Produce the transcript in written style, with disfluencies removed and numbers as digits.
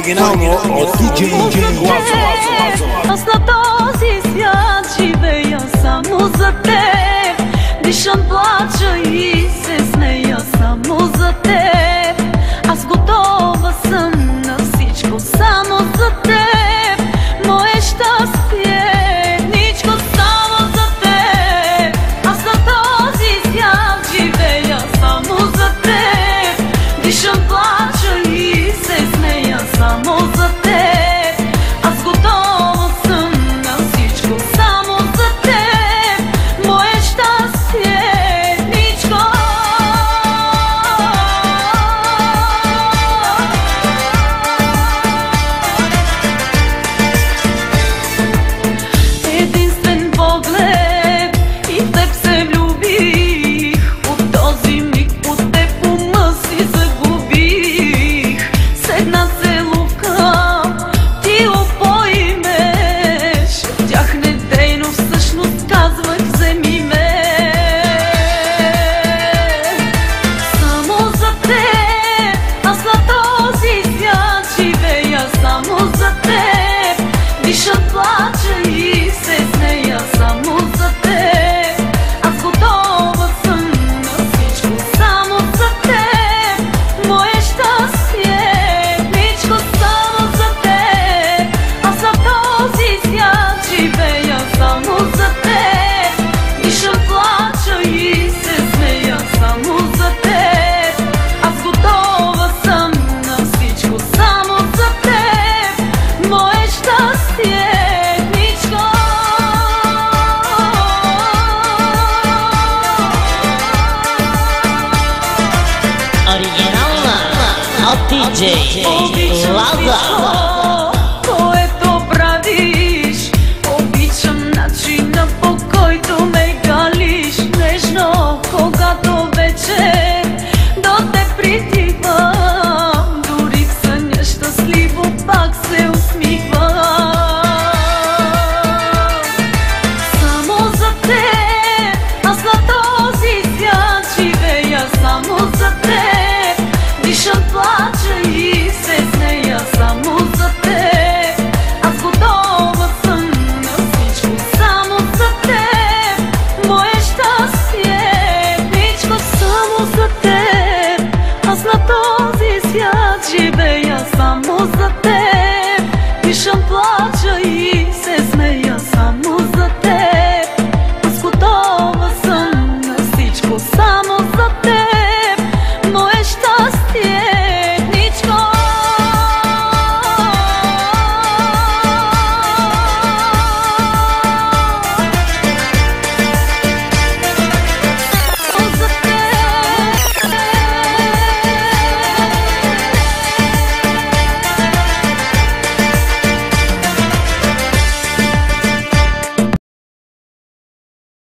Оригинално от DJ Лазо. Аз на този свят живея само за теб. Дишам, плача и се смея само за теб. Аз готова съм на всичко само за теб. Мое щастие, ничко само за теб. Аз на този свят живея само за теб. Дишам, плача и се смея само за теб. Аз готова съм на всичко само за теб. Мое щастие, ничко. Единствен поглед и в теб се влюбих. От този миг от теб ума си загубих. С една целувка ти опои ме. Шептях недейно, всъщност казвах вземи ме. Само за теб, аз на този свят живея само за теб. Дишам, плача и се смея само за теб. Аз готова съм на всичко само за теб. Мое щастие, ничко само за теб. Аз на този свят живея само за теб. Дишам, плача и се смея само за теб. Аз готова съм на всичко само за теб. Мое щастие, ничко. Оригинално от DJ Лазо.